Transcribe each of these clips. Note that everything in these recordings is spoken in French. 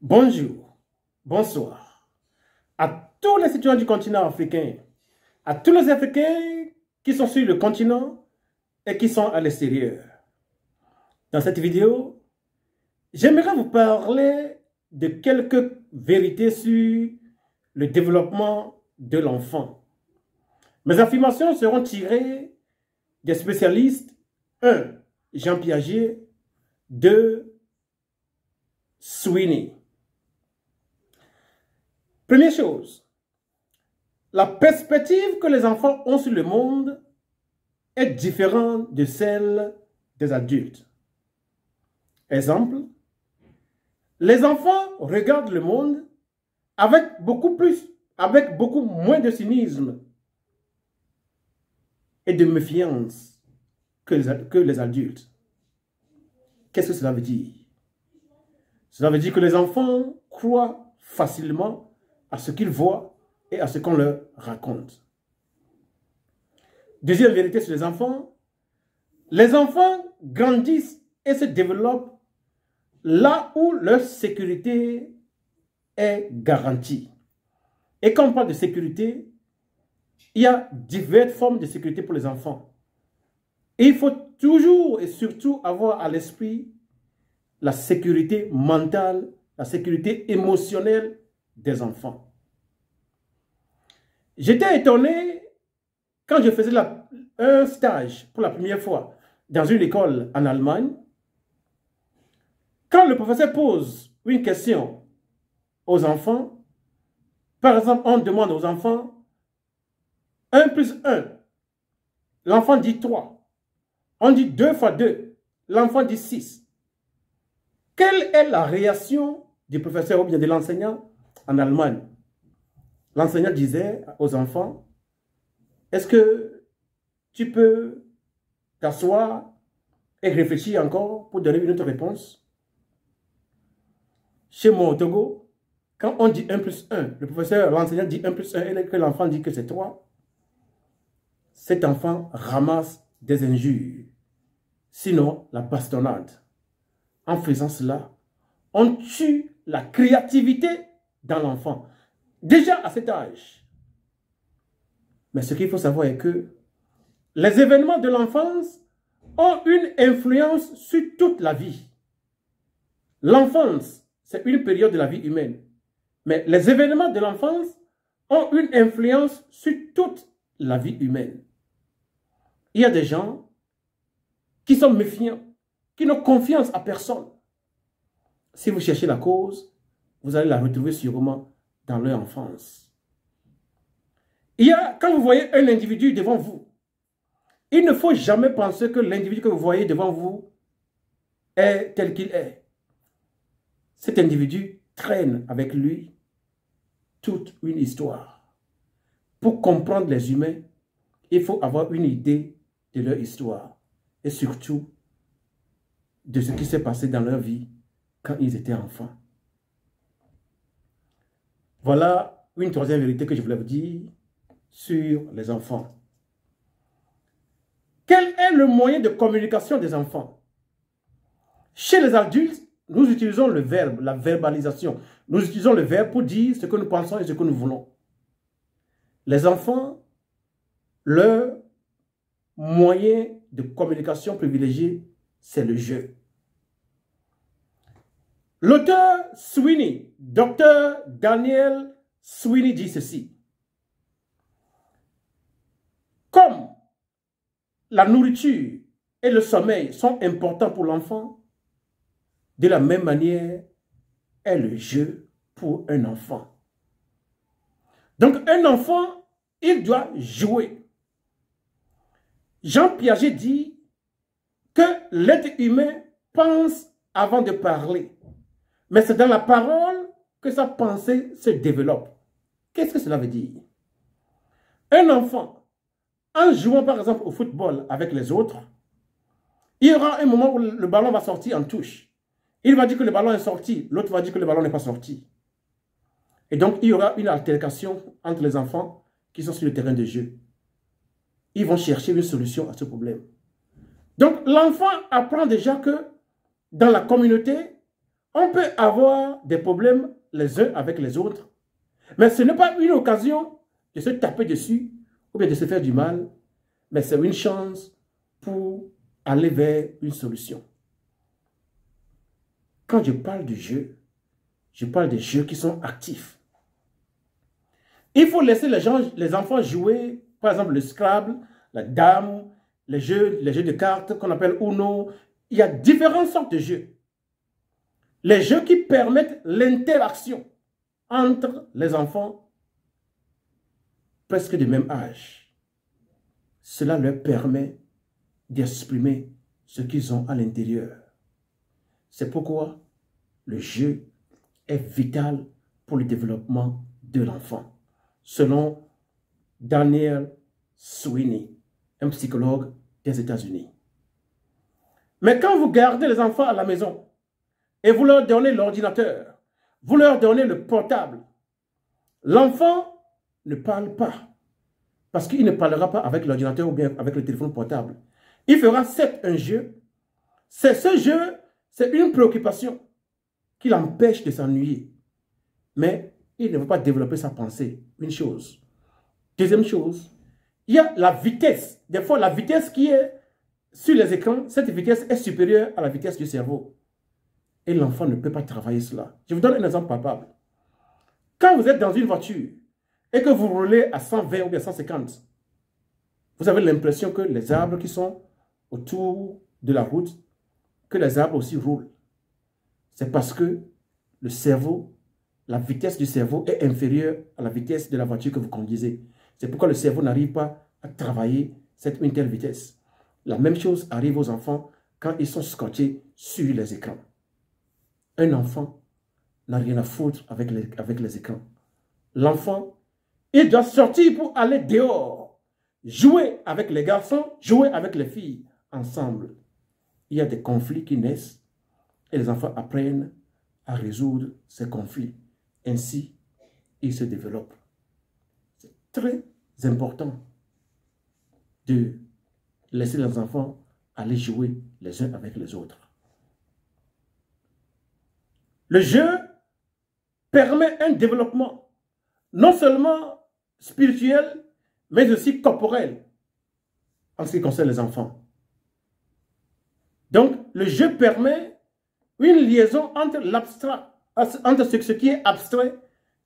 Bonjour, bonsoir à tous les citoyens du continent africain, à tous les Africains qui sont sur le continent et qui sont à l'extérieur. Dans cette vidéo, j'aimerais vous parler de quelques vérités sur le développement de l'enfant. Mes affirmations seront tirées des spécialistes 1. Jean Piaget, 2. Sweeney. Première chose, la perspective que les enfants ont sur le monde est différente de celle des adultes. Exemple, les enfants regardent le monde avec beaucoup moins de cynisme et de méfiance que les adultes. Qu'est-ce que cela veut dire? Cela veut dire que les enfants croient facilement à ce qu'ils voient et à ce qu'on leur raconte. Deuxième vérité sur les enfants grandissent et se développent là où leur sécurité est garantie. Et quand on parle de sécurité, il y a diverses formes de sécurité pour les enfants. Et il faut toujours et surtout avoir à l'esprit la sécurité mentale, la sécurité émotionnelle des enfants. J'étais étonné quand je faisais un stage pour la première fois dans une école en Allemagne. Quand le professeur pose une question aux enfants, par exemple, on demande aux enfants 1 plus 1, l'enfant dit 3. On dit 2 fois 2, l'enfant dit 6. Quelle est la réaction du professeur ou bien de l'enseignant en Allemagne? L'enseignant disait aux enfants, est-ce que tu peux t'asseoir et réfléchir encore pour donner une autre réponse? Chez moi au Togo, quand on dit 1 plus 1, le professeur, l'enseignant dit 1 plus 1 et que l'enfant dit que c'est 3, cet enfant ramasse des injures, sinon la bastonnade. En faisant cela, on tue la créativité dans l'enfant, déjà à cet âge. Mais ce qu'il faut savoir est que les événements de l'enfance ont une influence sur toute la vie. L'enfance, c'est une période de la vie humaine. Mais les événements de l'enfance ont une influence sur toute la vie humaine. Il y a des gens qui sont méfiants, qui n'ont confiance à personne. Si vous cherchez la cause, vous allez la retrouver sûrement dans leur enfance. Quand vous voyez un individu devant vous, il ne faut jamais penser que l'individu que vous voyez devant vous est tel qu'il est. Cet individu traîne avec lui toute une histoire. Pour comprendre les humains, il faut avoir une idée de leur histoire et surtout de ce qui s'est passé dans leur vie quand ils étaient enfants. Voilà une troisième vérité que je voulais vous dire sur les enfants. Quel est le moyen de communication des enfants? Chez les adultes, nous utilisons le verbe, la verbalisation. Nous utilisons le verbe pour dire ce que nous pensons et ce que nous voulons. Les enfants, leur moyen de communication privilégié, c'est le jeu. L'auteur Sweeney, Dr. Daniel Sweeney dit ceci. Comme la nourriture et le sommeil sont importants pour l'enfant, de la même manière est le jeu pour un enfant. Donc un enfant, il doit jouer. Jean Piaget dit que l'être humain pense avant de parler. Mais c'est dans la parole que sa pensée se développe. Qu'est-ce que cela veut dire? Un enfant, en jouant par exemple au football avec les autres, il y aura un moment où le ballon va sortir en touche. Il va dire que le ballon est sorti, l'autre va dire que le ballon n'est pas sorti. Et donc il y aura une altercation entre les enfants qui sont sur le terrain de jeu. Ils vont chercher une solution à ce problème. Donc l'enfant apprend déjà que dans la communauté, On peut avoir des problèmes les uns avec les autres, mais ce n'est pas une occasion de se taper dessus ou bien de se faire du mal, mais c'est une chance pour aller vers une solution. Quand je parle du jeu, je parle des jeux qui sont actifs. Il faut laisser les enfants jouer, par exemple le Scrabble, la dame, les jeux de cartes qu'on appelle Uno. Il y a différentes sortes de jeux. Les jeux qui permettent l'interaction entre les enfants presque du même âge. Cela leur permet d'exprimer ce qu'ils ont à l'intérieur. C'est pourquoi le jeu est vital pour le développement de l'enfant, selon Daniel Sweeney, un psychologue des États-Unis. Mais quand vous gardez les enfants à la maison et vous leur donnez l'ordinateur, vous leur donnez le portable, l'enfant ne parle pas parce qu'il ne parlera pas avec l'ordinateur ou bien avec le téléphone portable. Il fera certes un jeu. C'est ce jeu, c'est une préoccupation qui l'empêche de s'ennuyer. Mais il ne va pas développer sa pensée. Une chose. Deuxième chose, il y a la vitesse. Des fois, la vitesse qui est sur les écrans, cette vitesse est supérieure à la vitesse du cerveau. Et l'enfant ne peut pas travailler cela. Je vous donne un exemple palpable. Quand vous êtes dans une voiture et que vous roulez à 120 ou bien 150, vous avez l'impression que les arbres qui sont autour de la route, que les arbres aussi roulent. C'est parce que le cerveau, la vitesse du cerveau est inférieure à la vitesse de la voiture que vous conduisez. C'est pourquoi le cerveau n'arrive pas à travailler une telle vitesse. La même chose arrive aux enfants quand ils sont scotchés sur les écrans. Un enfant n'a rien à foutre avec les écrans. L'enfant, il doit sortir pour aller dehors, jouer avec les garçons, jouer avec les filles, ensemble. Il y a des conflits qui naissent et les enfants apprennent à résoudre ces conflits. Ainsi, ils se développent. C'est très important de laisser les enfants aller jouer les uns avec les autres. Le jeu permet un développement non seulement spirituel, mais aussi corporel en ce qui concerne les enfants. Donc, le jeu permet une liaison entre l'abstrait, entre ce qui est abstrait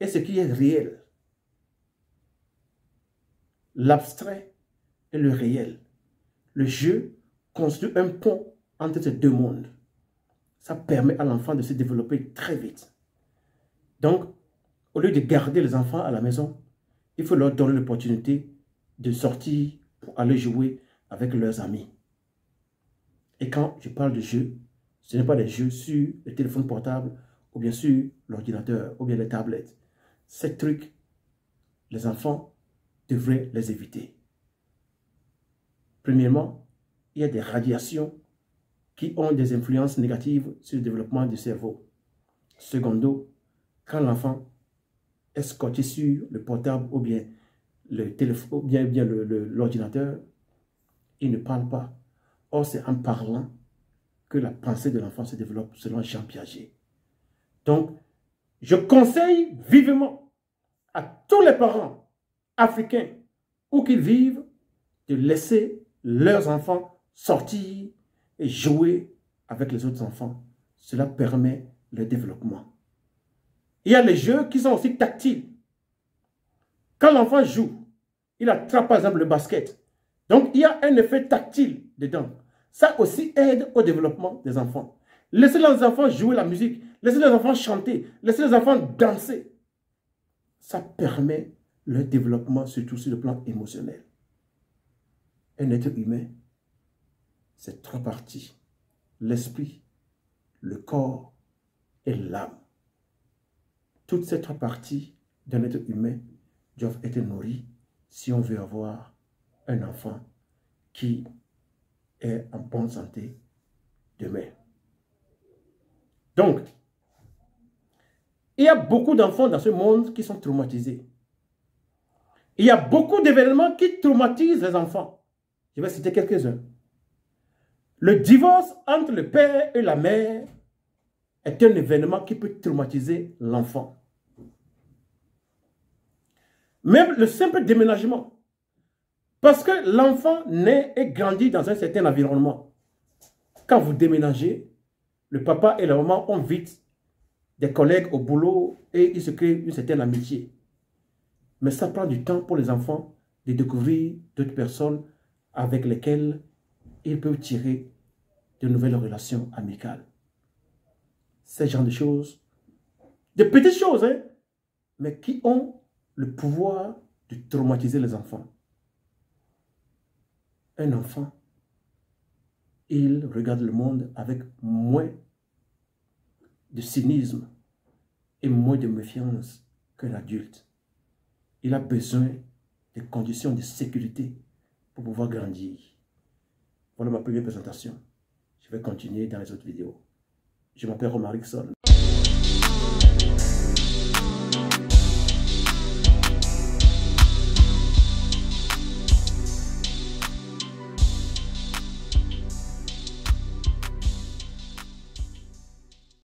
et ce qui est réel. L'abstrait et le réel. Le jeu construit un pont entre ces deux mondes. Ça permet à l'enfant de se développer très vite. Donc, au lieu de garder les enfants à la maison, il faut leur donner l'opportunité de sortir pour aller jouer avec leurs amis. Et quand je parle de jeux, ce n'est pas des jeux sur le téléphone portable ou bien sur l'ordinateur ou bien les tablettes. Ces trucs, les enfants devraient les éviter. Premièrement, il y a des radiations qui ont des influences négatives sur le développement du cerveau. Secondo, quand l'enfant est scotché sur le portable ou bien le téléphone ou bien l'ordinateur, il ne parle pas. Or, c'est en parlant que la pensée de l'enfant se développe selon Jean Piaget. Donc, je conseille vivement à tous les parents africains, où qu'ils vivent, de laisser leurs enfants sortir et jouer avec les autres enfants. Cela permet le développement. Il y a les jeux qui sont aussi tactiles. Quand l'enfant joue, il attrape par exemple le basket. Donc, il y a un effet tactile dedans. Ça aussi aide au développement des enfants. Laissez les enfants jouer la musique. Laissez les enfants chanter. Laissez les enfants danser. Ça permet le développement, surtout sur le plan émotionnel. Un être humain, c'est trois parties. L'esprit, le corps et l'âme. Toutes ces trois parties d'un être humain doivent être nourries si on veut avoir un enfant qui est en bonne santé demain. Donc, il y a beaucoup d'enfants dans ce monde qui sont traumatisés. Il y a beaucoup d'événements qui traumatisent les enfants. Je vais citer quelques-uns. Le divorce entre le père et la mère est un événement qui peut traumatiser l'enfant. Même le simple déménagement. Parce que l'enfant naît et grandit dans un certain environnement. Quand vous déménagez, le papa et la maman ont vite des collègues au boulot et ils se créent une certaine amitié. Mais ça prend du temps pour les enfants de découvrir d'autres personnes avec lesquelles ils peuvent tirer de nouvelles relations amicales. Ces genres de choses, de petites choses, hein, mais qui ont le pouvoir de traumatiser les enfants. Un enfant, il regarde le monde avec moins de cynisme et moins de méfiance qu'un adulte. Il a besoin de conditions de sécurité pour pouvoir grandir. Voilà ma première présentation. Je vais continuer dans les autres vidéos. Je m'appelle Romaric Sol.